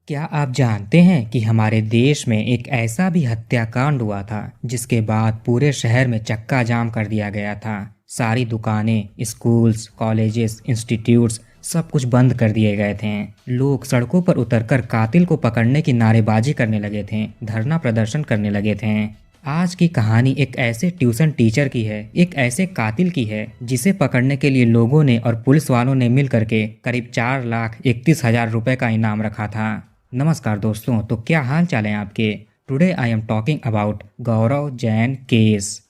क्या आप जानते हैं कि हमारे देश में एक ऐसा भी हत्याकांड हुआ था जिसके बाद पूरे शहर में चक्का जाम कर दिया गया था। सारी दुकानें, स्कूल्स, कॉलेजेस, इंस्टीट्यूट्स सब कुछ बंद कर दिए गए थे। लोग सड़कों पर उतरकर कातिल को पकड़ने की नारेबाजी करने लगे थे, धरना प्रदर्शन करने लगे थे। आज की कहानी एक ऐसे ट्यूशन टीचर की है, एक ऐसे कातिल की है जिसे पकड़ने के लिए लोगों ने और पुलिस वालों ने मिल करके करीब 4,31,000 रुपए का इनाम रखा था। नमस्कार दोस्तों, तो क्या हाल चाल है आपके। Today I am talking about Gaurav Jain case.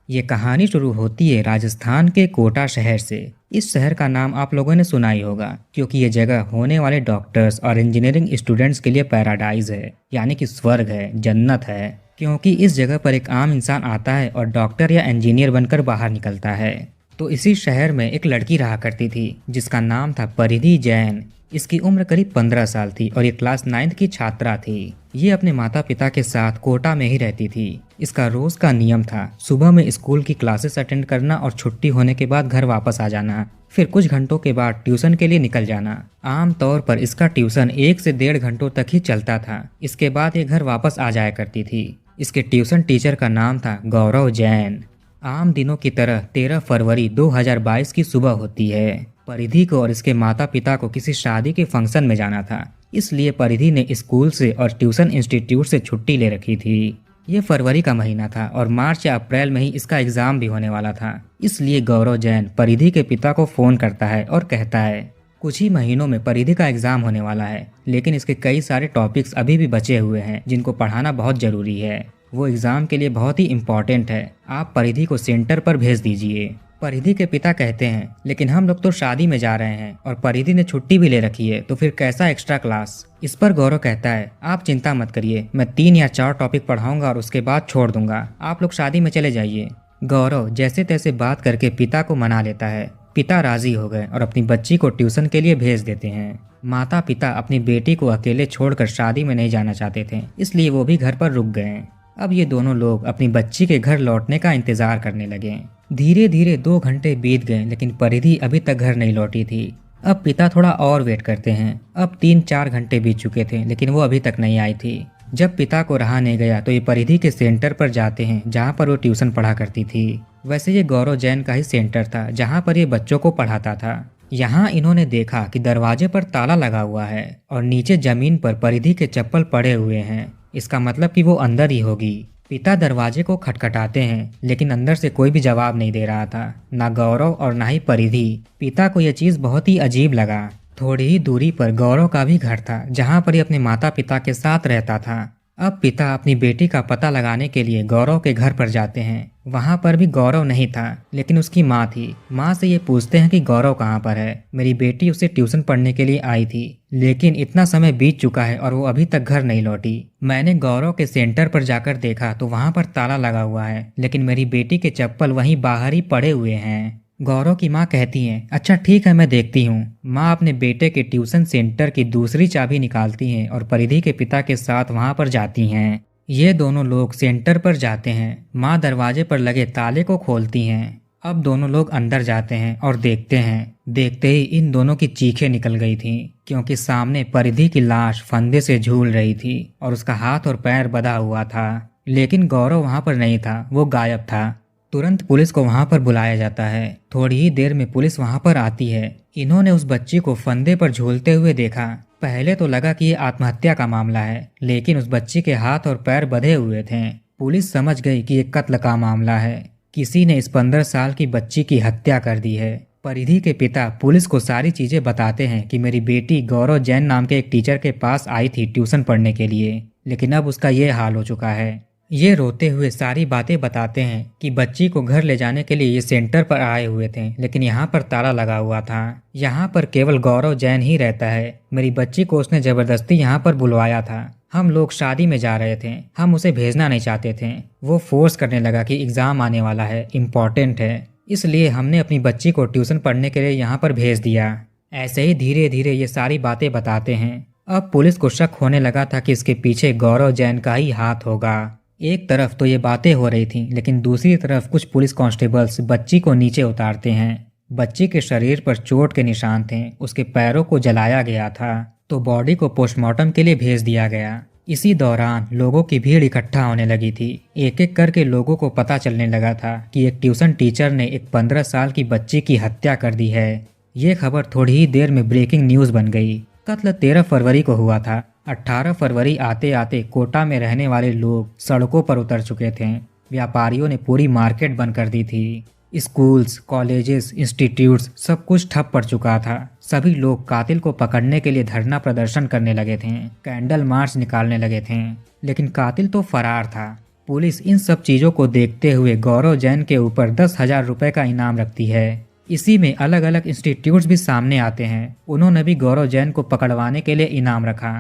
ये कहानी शुरू होती है राजस्थान के कोटा शहर से। इस शहर का नाम आप लोगों ने सुना ही होगा क्योंकि ये जगह होने वाले डॉक्टर्स और इंजीनियरिंग स्टूडेंट्स के लिए पैराडाइज है, यानी कि स्वर्ग है, जन्नत है। क्योंकि इस जगह पर एक आम इंसान आता है और डॉक्टर या इंजीनियर बनकर बाहर निकलता है। तो इसी शहर में एक लड़की रहा करती थी जिसका नाम था परिधि जैन। इसकी उम्र करीब 15 साल थी और ये क्लास 9th की छात्रा थी। ये अपने माता पिता के साथ कोटा में ही रहती थी। इसका रोज का नियम था सुबह में स्कूल की क्लासेस अटेंड करना और छुट्टी होने के बाद घर वापस आ जाना, फिर कुछ घंटों के बाद ट्यूशन के लिए निकल जाना। आम तौर पर इसका ट्यूशन 1 से 1.5 घंटों तक ही चलता था। इसके बाद ये घर वापस आ जाया करती थी। इसके ट्यूशन टीचर का नाम था गौरव जैन। आम दिनों की तरह 13 फरवरी 2022 की सुबह होती है। परिधि को और इसके माता पिता को किसी शादी के फंक्शन में जाना था, इसलिए परिधि ने स्कूल से और ट्यूशन इंस्टीट्यूट से छुट्टी ले रखी थी। ये फरवरी का महीना था और मार्च या अप्रैल में ही इसका एग्जाम भी होने वाला था। इसलिए गौरव जैन परिधि के पिता को फोन करता है और कहता है कुछ ही महीनों में परिधि का एग्जाम होने वाला है, लेकिन इसके कई सारे टॉपिक्स अभी भी बचे हुए हैं जिनको पढ़ाना बहुत जरूरी है। वो एग्जाम के लिए बहुत ही इम्पोर्टेंट है। आप परिधि को सेंटर पर भेज दीजिए। परिधि के पिता कहते हैं लेकिन हम लोग तो शादी में जा रहे हैं और परिधि ने छुट्टी भी ले रखी है, तो फिर कैसा एक्स्ट्रा क्लास। इस पर गौरव कहता है आप चिंता मत करिए, मैं 3 या 4 टॉपिक पढ़ाऊंगा और उसके बाद छोड़ दूंगा, आप लोग शादी में चले जाइए। गौरव जैसे तैसे बात करके पिता को मना लेता है। पिता राजी हो गए और अपनी बच्ची को ट्यूशन के लिए भेज देते हैं। माता पिता अपनी बेटी को अकेले छोड़कर शादी में नहीं जाना चाहते थे, इसलिए वो भी घर पर रुक गए। अब ये दोनों लोग अपनी बच्ची के घर लौटने का इंतजार करने लगे। धीरे धीरे 2 घंटे बीत गए लेकिन परिधि अभी तक घर नहीं लौटी थी। अब पिता थोड़ा और वेट करते हैं। अब 3-4 घंटे बीत चुके थे लेकिन वो अभी तक नहीं आई थी। जब पिता को रहा नहीं गया तो ये परिधि के सेंटर पर जाते हैं जहाँ पर वो ट्यूशन पढ़ा करती थी। वैसे ये गौरव जैन का ही सेंटर था जहाँ पर ये बच्चों को पढ़ाता था। यहाँ इन्होंने देखा कि दरवाजे पर ताला लगा हुआ है और नीचे जमीन पर परिधि के चप्पल पड़े हुए हैं। इसका मतलब कि वो अंदर ही होगी। पिता दरवाजे को खटखटाते हैं लेकिन अंदर से कोई भी जवाब नहीं दे रहा था, ना गौरव और ना ही परिधि। पिता को यह चीज बहुत ही अजीब लगा। थोड़ी ही दूरी पर गौरव का भी घर था जहाँ पर ये अपने माता पिता के साथ रहता था। अब पिता अपनी बेटी का पता लगाने के लिए गौरव के घर पर जाते हैं। वहाँ पर भी गौरव नहीं था लेकिन उसकी माँ थी। माँ से ये पूछते हैं कि गौरव कहाँ पर है, मेरी बेटी उसे ट्यूशन पढ़ने के लिए आई थी लेकिन इतना समय बीत चुका है और वो अभी तक घर नहीं लौटी। मैंने गौरव के सेंटर पर जाकर देखा तो वहाँ पर ताला लगा हुआ है लेकिन मेरी बेटी के चप्पल वहीं बाहर ही पड़े हुए हैं। गौरव की माँ कहती हैं अच्छा ठीक है, मैं देखती हूँ। माँ अपने बेटे के ट्यूशन सेंटर की दूसरी चाबी निकालती हैं और परिधि के पिता के साथ वहाँ पर जाती हैं। ये दोनों लोग सेंटर पर जाते हैं। माँ दरवाजे पर लगे ताले को खोलती हैं। अब दोनों लोग अंदर जाते हैं और देखते हैं। देखते ही इन दोनों की चीखें निकल गई थीं क्योंकि सामने परिधि की लाश फंदे से झूल रही थी और उसका हाथ और पैर बंधा हुआ था। लेकिन गौरव वहाँ पर नहीं था, वो गायब था। तुरंत पुलिस को वहां पर बुलाया जाता है। थोड़ी ही देर में पुलिस वहां पर आती है। इन्होंने उस बच्ची को फंदे पर झूलते हुए देखा। पहले तो लगा कि ये आत्महत्या का मामला है, लेकिन उस बच्ची के हाथ और पैर बंधे हुए थे। पुलिस समझ गई कि ये कत्ल का मामला है, किसी ने इस 15 साल की बच्ची की हत्या कर दी है। परिधि के पिता पुलिस को सारी चीजें बताते हैं कि मेरी बेटी गौरव जैन नाम के एक टीचर के पास आई थी ट्यूशन पढ़ने के लिए, लेकिन अब उसका ये हाल हो चुका है। ये रोते हुए सारी बातें बताते हैं कि बच्ची को घर ले जाने के लिए ये सेंटर पर आए हुए थे लेकिन यहाँ पर ताला लगा हुआ था। यहाँ पर केवल गौरव जैन ही रहता है। मेरी बच्ची को उसने जबरदस्ती यहाँ पर बुलवाया था। हम लोग शादी में जा रहे थे, हम उसे भेजना नहीं चाहते थे। वो फोर्स करने लगा कि एग्जाम आने वाला है, इम्पोर्टेंट है, इसलिए हमने अपनी बच्ची को ट्यूशन पढ़ने के लिए यहाँ पर भेज दिया। ऐसे ही धीरे धीरे ये सारी बातें बताते हैं। अब पुलिस को शक होने लगा था कि इसके पीछे गौरव जैन का ही हाथ होगा। एक तरफ तो ये बातें हो रही थी लेकिन दूसरी तरफ कुछ पुलिस कांस्टेबल्स बच्ची को नीचे उतारते हैं। बच्ची के शरीर पर चोट के निशान थे, उसके पैरों को जलाया गया था। तो बॉडी को पोस्टमार्टम के लिए भेज दिया गया। इसी दौरान लोगों की भीड़ इकट्ठा होने लगी थी। एक एक करके लोगों को पता चलने लगा था कि एक ट्यूशन टीचर ने एक 15 साल की बच्ची की हत्या कर दी है। ये खबर थोड़ी ही देर में ब्रेकिंग न्यूज़ बन गई। कत्ल 13 फरवरी को हुआ था। 18 फरवरी आते आते कोटा में रहने वाले लोग सड़कों पर उतर चुके थे। व्यापारियों ने पूरी मार्केट बंद कर दी थी। स्कूल्स, कॉलेजेस, इंस्टीट्यूट्स सब कुछ ठप पड़ चुका था। सभी लोग कातिल को पकड़ने के लिए धरना प्रदर्शन करने लगे थे, कैंडल मार्च निकालने लगे थे, लेकिन कातिल तो फरार था। पुलिस इन सब चीज़ों को देखते हुए गौरव जैन के ऊपर 10,000 रुपये का इनाम रखती है। इसी में अलग अलग इंस्टीट्यूट्स भी सामने आते हैं। उन्होंने भी गौरव जैन को पकड़वाने के लिए इनाम रखा।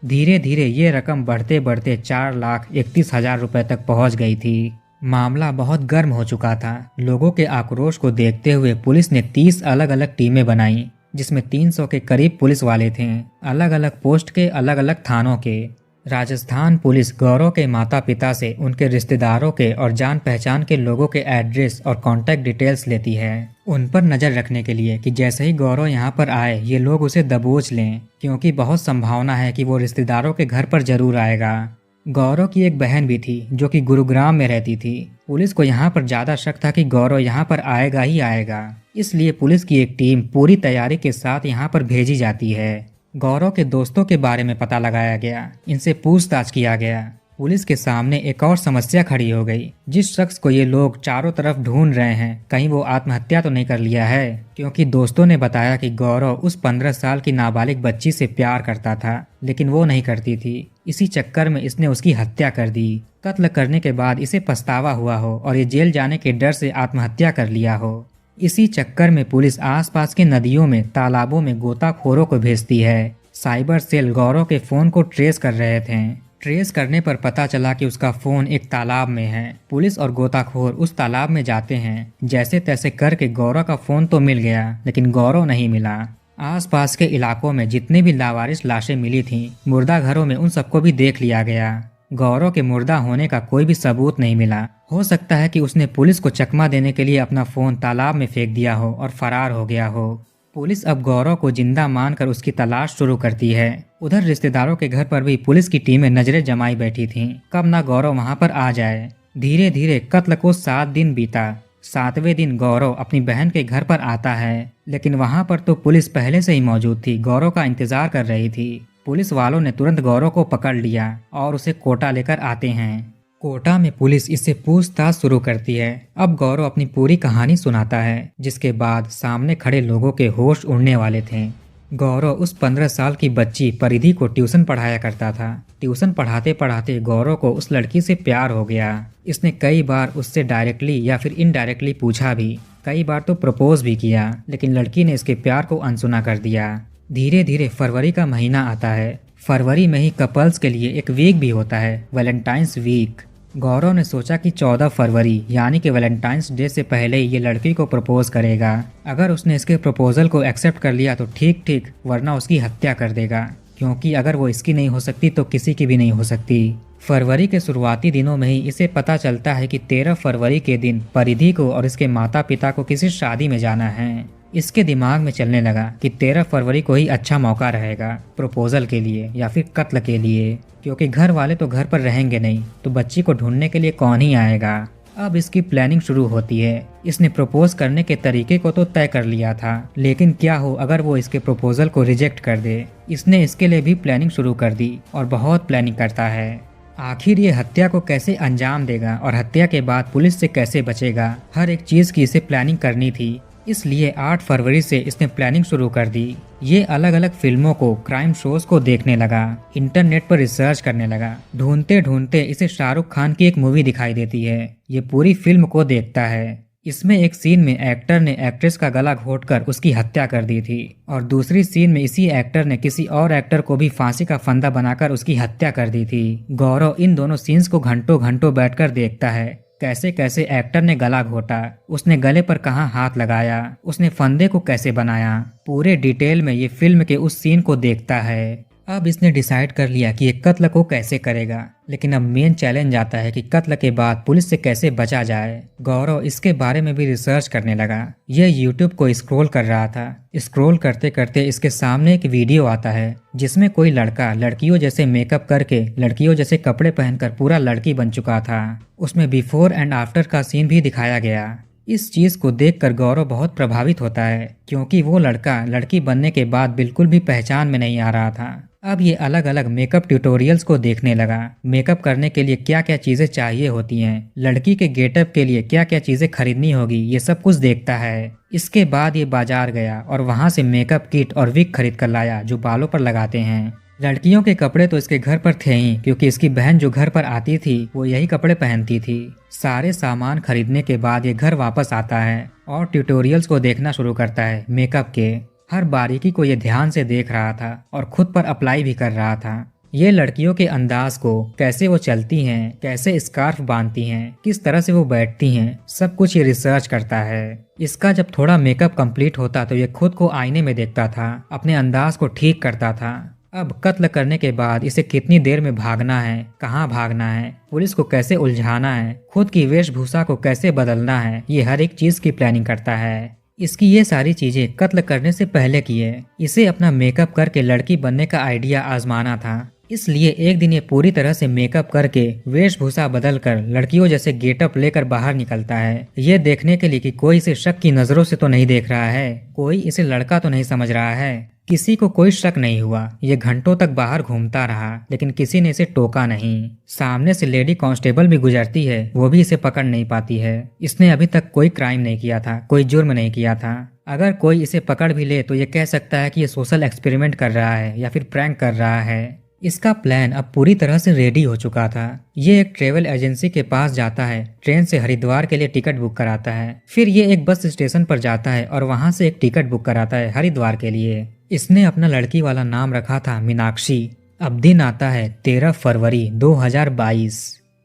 धीरे धीरे ये रकम बढ़ते बढ़ते 4,31,000 रुपये तक पहुंच गई थी। मामला बहुत गर्म हो चुका था। लोगों के आक्रोश को देखते हुए पुलिस ने 30 अलग अलग टीमें बनाई, जिसमें 300 के करीब पुलिस वाले थे, अलग अलग पोस्ट के, अलग अलग थानों के। राजस्थान पुलिस गौरव के माता पिता से, उनके रिश्तेदारों के और जान पहचान के लोगों के एड्रेस और कॉन्टैक्ट डिटेल्स लेती है, उन पर नज़र रखने के लिए कि जैसे ही गौरव यहाँ पर आए ये लोग उसे दबोच लें, क्योंकि बहुत संभावना है कि वो रिश्तेदारों के घर पर जरूर आएगा। गौरव की एक बहन भी थी जो कि गुरुग्राम में रहती थी। पुलिस को यहाँ पर ज़्यादा शक था कि गौरव यहाँ पर आएगा ही आएगा, इसलिए पुलिस की एक टीम पूरी तैयारी के साथ यहाँ पर भेजी जाती है। गौरव के दोस्तों के बारे में पता लगाया गया, इनसे पूछताछ किया गया। पुलिस के सामने एक और समस्या खड़ी हो गई। जिस शख्स को ये लोग चारों तरफ ढूंढ रहे हैं, कहीं वो आत्महत्या तो नहीं कर लिया है, क्योंकि दोस्तों ने बताया कि गौरव उस 15 साल की नाबालिग बच्ची से प्यार करता था, लेकिन वो नहीं करती थी। इसी चक्कर में इसने उसकी हत्या कर दी। कत्ल करने के बाद इसे पछतावा हुआ हो और ये जेल जाने के डर से आत्महत्या कर लिया हो। इसी चक्कर में पुलिस आसपास के नदियों में, तालाबों में गोताखोरों को भेजती है। साइबर सेल गौरव के फोन को ट्रेस कर रहे थे। ट्रेस करने पर पता चला कि उसका फोन एक तालाब में है। पुलिस और गोताखोर उस तालाब में जाते हैं। जैसे तैसे करके गौरव का फोन तो मिल गया, लेकिन गौरव नहीं मिला। आसपास के इलाकों में जितनी भी लावारिस लाशें मिली थीं, मुर्दा घरों में, उन सबको भी देख लिया गया। गौरव के मुर्दा होने का कोई भी सबूत नहीं मिला। हो सकता है कि उसने पुलिस को चकमा देने के लिए अपना फोन तालाब में फेंक दिया हो और फरार हो गया हो। पुलिस अब गौरव को जिंदा मानकर उसकी तलाश शुरू करती है। उधर रिश्तेदारों के घर पर भी पुलिस की टीमें नजरें जमाई बैठी थीं, कब ना गौरव वहां पर आ जाए। धीरे धीरे कत्ल को 7 दिन बीता। 7वें दिन गौरव अपनी बहन के घर पर आता है, लेकिन वहां पर तो पुलिस पहले से ही मौजूद थी, गौरव का इंतजार कर रही थी। पुलिस वालों ने तुरंत गौरव को पकड़ लिया और उसे कोटा लेकर आते हैं। कोटा में पुलिस इससे पूछताछ शुरू करती है। अब गौरव अपनी पूरी कहानी सुनाता है, जिसके बाद सामने खड़े लोगों के होश उड़ने वाले थे। गौरव उस 15 साल की बच्ची परिधि को ट्यूशन पढ़ाया करता था। ट्यूशन पढ़ाते पढ़ाते गौरव को उस लड़की से प्यार हो गया। इसने कई बार उससे डायरेक्टली या फिर इनडायरेक्टली पूछा भी, कई बार तो प्रपोज भी किया, लेकिन लड़की ने इसके प्यार को अनसुना कर दिया। धीरे धीरे फरवरी का महीना आता है। फरवरी में ही कपल्स के लिए एक वीक भी होता है, वैलेंटाइंस वीक। गौरव ने सोचा कि 14 फरवरी यानी कि वैलेंटाइंस डे से पहले ही ये लड़की को प्रपोज करेगा। अगर उसने इसके प्रपोजल को एक्सेप्ट कर लिया तो ठीक ठीक, वरना उसकी हत्या कर देगा, क्योंकि अगर वो इसकी नहीं हो सकती तो किसी की भी नहीं हो सकती। फरवरी के शुरुआती दिनों में ही इसे पता चलता है कि 13 फरवरी के दिन परिधि को और इसके माता पिता को किसी शादी में जाना है। इसके दिमाग में चलने लगा कि 13 फरवरी को ही अच्छा मौका रहेगा प्रपोजल के लिए या फिर कत्ल के लिए, क्योंकि घर वाले तो घर पर रहेंगे नहीं, तो बच्ची को ढूंढने के लिए कौन ही आएगा। अब इसकी प्लानिंग शुरू होती है। इसने प्रपोज करने के तरीके को तो तय कर लिया था, लेकिन क्या हो अगर वो इसके प्रपोजल को रिजेक्ट कर दे। इसने इसके लिए भी प्लानिंग शुरू कर दी और बहुत प्लानिंग करता है। आखिर ये हत्या को कैसे अंजाम देगा और हत्या के बाद पुलिस से कैसे बचेगा, हर एक चीज़ की इसे प्लानिंग करनी थी। इसलिए 8 फरवरी से इसने प्लानिंग शुरू कर दी। ये अलग अलग फिल्मों को, क्राइम शोज को देखने लगा, इंटरनेट पर रिसर्च करने लगा। ढूंढते ढूंढते इसे शाहरुख खान की एक मूवी दिखाई देती है। ये पूरी फिल्म को देखता है। इसमें एक सीन में एक्टर ने एक्ट्रेस का गला घोंटकर उसकी हत्या कर दी थी और दूसरी सीन में इसी एक्टर ने किसी और एक्टर को भी फांसी का फंदा बनाकर उसकी हत्या कर दी थी। गौरव इन दोनों सीन्स को घंटों घंटों बैठकर देखता है, कैसे कैसे एक्टर ने गला घोटा, उसने गले पर कहाँ हाथ लगाया, उसने फंदे को कैसे बनाया। पूरे डिटेल में ये फिल्म के उस सीन को देखता है। अब इसने डिसाइड कर लिया कि ये कत्ल को कैसे करेगा, लेकिन अब मेन चैलेंज आता है कि कत्ल के बाद पुलिस से कैसे बचा जाए। गौरव इसके बारे में भी रिसर्च करने लगा। यह यूट्यूब को स्क्रॉल कर रहा था। स्क्रॉल करते करते इसके सामने एक वीडियो आता है जिसमें कोई लड़का लड़कियों जैसे मेकअप करके लड़कियों जैसे कपड़े पहनकर पूरा लड़की बन चुका था। उसमें बिफोर एंड आफ्टर का सीन भी दिखाया गया। इस चीज को देखकर गौरव बहुत प्रभावित होता है, क्योंकि वो लड़का लड़की बनने के बाद बिल्कुल भी पहचान में नहीं आ रहा था। अब ये अलग अलग मेकअप ट्यूटोरियल्स को देखने लगा। मेकअप करने के लिए क्या क्या चीजें चाहिए होती हैं, लड़की के गेटअप के लिए क्या क्या चीजें खरीदनी होगी, ये सब कुछ देखता है। इसके बाद ये बाजार गया और वहां से मेकअप किट और विग खरीद कर लाया जो बालों पर लगाते हैं। लड़कियों के कपड़े तो इसके घर पर थे ही, क्योंकि इसकी बहन जो घर पर आती थी वो यही कपड़े पहनती थी। सारे सामान खरीदने के बाद ये घर वापस आता है और ट्यूटोरियल्स को देखना शुरू करता है। मेकअप के हर बारीकी को ये ध्यान से देख रहा था और खुद पर अप्लाई भी कर रहा था। ये लड़कियों के अंदाज को, कैसे वो चलती हैं, कैसे स्कार्फ बांधती हैं, किस तरह से वो बैठती हैं, सब कुछ ये रिसर्च करता है। इसका जब थोड़ा मेकअप कंप्लीट होता तो ये खुद को आईने में देखता था, अपने अंदाज को ठीक करता था। अब कत्ल करने के बाद इसे कितनी देर में भागना है, कहाँ भागना है, पुलिस को कैसे उलझाना है, खुद की वेशभूषा को कैसे बदलना है, ये हर एक चीज की प्लानिंग करता है। इसकी ये सारी चीजें कत्ल करने से पहले की है। इसे अपना मेकअप करके लड़की बनने का आइडिया आजमाना था, इसलिए एक दिन ये पूरी तरह से मेकअप करके वेशभूषा बदलकर लड़कियों जैसे गेटअप लेकर बाहर निकलता है। ये देखने के लिए कि कोई इसे शक की नजरों से तो नहीं देख रहा है, कोई इसे लड़का तो नहीं समझ रहा है। किसी को कोई शक नहीं हुआ। ये घंटों तक बाहर घूमता रहा, लेकिन किसी ने इसे टोका नहीं। सामने से लेडी कांस्टेबल भी गुजरती है, वो भी इसे पकड़ नहीं पाती है। इसने अभी तक कोई क्राइम नहीं किया था, कोई जुर्म नहीं किया था। अगर कोई इसे पकड़ भी ले तो ये कह सकता है कि ये सोशल एक्सपेरिमेंट कर रहा है या फिर प्रैंक कर रहा है। इसका प्लान अब पूरी तरह से रेडी हो चुका था। ये एक ट्रेवल एजेंसी के पास जाता है, ट्रेन से हरिद्वार के लिए टिकट बुक कराता है। फिर ये एक बस स्टेशन पर जाता है और वहां से एक टिकट बुक कराता है हरिद्वार के लिए। इसने अपना लड़की वाला नाम रखा था मीनाक्षी। अब दिन आता है 13 फरवरी 2022।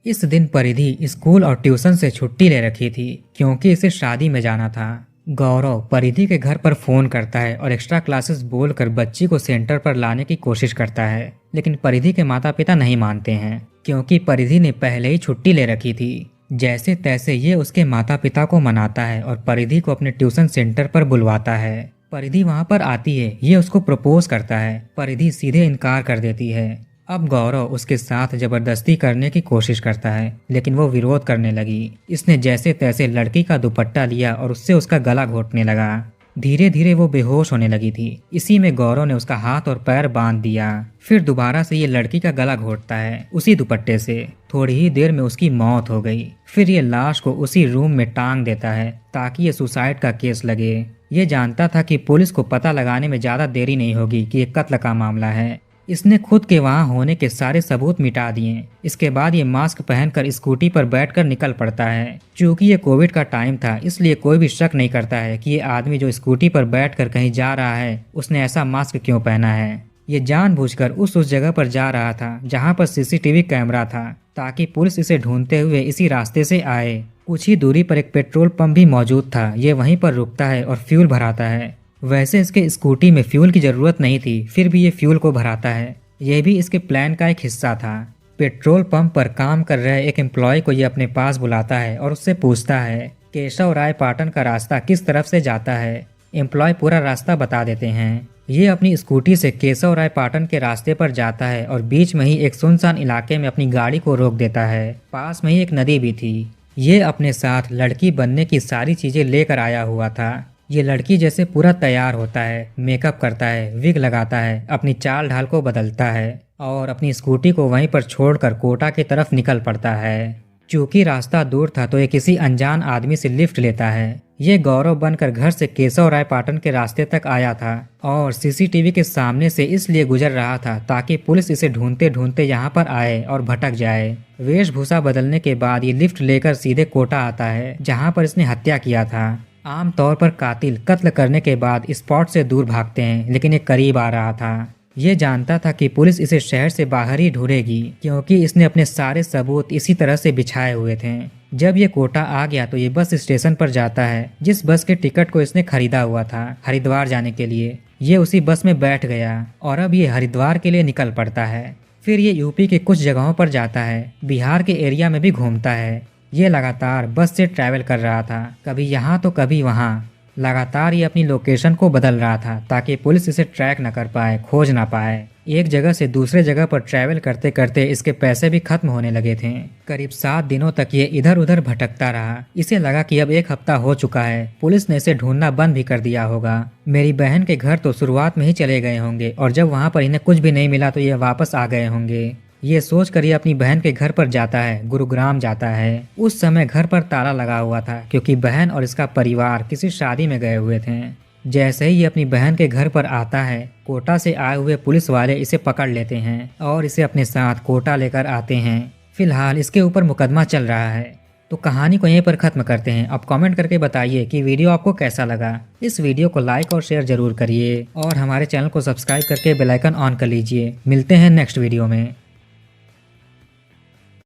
इस दिन परिधि स्कूल और ट्यूशन से छुट्टी ले रखी थी, क्योंकि इसे शादी में जाना था। गौरव परिधि के घर पर फोन करता है और एक्स्ट्रा क्लासेस बोलकर बच्ची को सेंटर पर लाने की कोशिश करता है, लेकिन परिधि के माता पिता नहीं मानते हैं, क्योंकि परिधि ने पहले ही छुट्टी ले रखी थी। जैसे तैसे ये उसके माता पिता को मनाता है और परिधि को अपने ट्यूशन सेंटर पर बुलवाता है। परिधि वहां पर आती है, ये उसको प्रपोज करता है। परिधि सीधे इनकार कर देती है। अब गौरव उसके साथ जबरदस्ती करने की कोशिश करता है, लेकिन वो विरोध करने लगी। इसने जैसे तैसे लड़की का दुपट्टा लिया और उससे उसका गला घोंटने लगा। धीरे धीरे वो बेहोश होने लगी थी। इसी में गौरव ने उसका हाथ और पैर बांध दिया। फिर दोबारा से ये लड़की का गला घोंटता है उसी दुपट्टे से। थोड़ी ही देर में उसकी मौत हो गई। फिर ये लाश को उसी रूम में टांग देता है ताकि ये सुसाइड का केस लगे। ये जानता था कि पुलिस को पता लगाने में ज्यादा देरी नहीं होगी कि ये कत्ल का मामला है। इसने खुद के वहां होने के सारे सबूत मिटा दिए। इसके बाद ये मास्क पहनकर स्कूटी पर बैठकर निकल पड़ता है। चूंकि ये कोविड का टाइम था, इसलिए कोई भी शक नहीं करता है कि ये आदमी जो स्कूटी पर बैठकर कहीं जा रहा है उसने ऐसा मास्क क्यों पहना है। ये जानबूझकर उस जगह पर जा रहा था जहाँ पर सीसीटीवी कैमरा था, ताकि पुलिस इसे ढूंढते हुए इसी रास्ते से आए। कुछ ही दूरी पर एक पेट्रोल पंप भी मौजूद था। ये वहीं पर रुकता है और फ्यूल भराता है। वैसे इसके स्कूटी में फ्यूल की जरूरत नहीं थी, फिर भी ये फ्यूल को भराता है। यह भी इसके प्लान का एक हिस्सा था। पेट्रोल पंप पर काम कर रहे एक एम्प्लॉय को ये अपने पास बुलाता है और उससे पूछता है केशव राय पाटन का रास्ता किस तरफ से जाता है। एम्प्लॉय पूरा रास्ता बता देते हैं। ये अपनी स्कूटी से केशव राय पाटन के रास्ते पर जाता है और बीच में ही एक सुनसान इलाके में अपनी गाड़ी को रोक देता है। पास में ही एक नदी भी थी। ये अपने साथ लड़की बनने की सारी चीजें लेकर आया हुआ था। ये लड़की जैसे पूरा तैयार होता है, मेकअप करता है, विग लगाता है, अपनी चाल ढाल को बदलता है और अपनी स्कूटी को वहीं पर छोड़कर कोटा की तरफ निकल पड़ता है। चूंकि रास्ता दूर था तो ये किसी अनजान आदमी से लिफ्ट लेता है। ये गौरव बनकर घर से केशव राय पाटन के रास्ते तक आया था और सीसीटीवी के सामने से इसलिए गुजर रहा था ताकि पुलिस इसे ढूंढते ढूंढते यहाँ पर आए और भटक जाए। वेशभूषा बदलने के बाद ये लिफ्ट लेकर सीधे कोटा आता है जहाँ पर इसने हत्या किया था। आमतौर पर कातिल कत्ल करने के बाद स्पॉट से दूर भागते हैं, लेकिन ये करीब आ रहा था। ये जानता था कि पुलिस इसे शहर से बाहर ही ढूंढेगी, क्योंकि इसने अपने सारे सबूत इसी तरह से बिछाए हुए थे। जब ये कोटा आ गया तो ये बस स्टेशन पर जाता है जिस बस के टिकट को इसने खरीदा हुआ था हरिद्वार जाने के लिए। ये उसी बस में बैठ गया और अब ये हरिद्वार के लिए निकल पड़ता है। फिर ये यूपी के कुछ जगहों पर जाता है, बिहार के एरिया में भी घूमता है। ये लगातार बस से ट्रैवल कर रहा था, कभी यहाँ तो कभी वहाँ। लगातार ये अपनी लोकेशन को बदल रहा था ताकि पुलिस इसे ट्रैक न कर पाए, खोज ना पाए। एक जगह से दूसरे जगह पर ट्रैवल करते करते इसके पैसे भी खत्म होने लगे थे। करीब 7 दिनों तक ये इधर उधर भटकता रहा। इसे लगा कि अब 1 हफ्ता हो चुका है, पुलिस ने इसे ढूंढना बंद भी कर दिया होगा। मेरी बहन के घर तो शुरुआत में ही चले गए होंगे और जब वहाँ पर इन्हें कुछ भी नहीं मिला तो ये वापस आ गए होंगे। ये सोच कर ये अपनी बहन के घर पर जाता है, गुरुग्राम जाता है। उस समय घर पर ताला लगा हुआ था क्योंकि बहन और इसका परिवार किसी शादी में गए हुए थे। जैसे ही ये अपनी बहन के घर पर आता है, कोटा से आए हुए पुलिस वाले इसे पकड़ लेते हैं और इसे अपने साथ कोटा लेकर आते हैं। फिलहाल इसके ऊपर मुकदमा चल रहा है। तो कहानी को यहीं पर खत्म करते हैं। अब कमेंट करके बताइए कि वीडियो आपको कैसा लगा। इस वीडियो को लाइक और शेयर जरूर करिए और हमारे चैनल को सब्सक्राइब करके बेल आइकन ऑन कर लीजिए। मिलते हैं नेक्स्ट वीडियो में।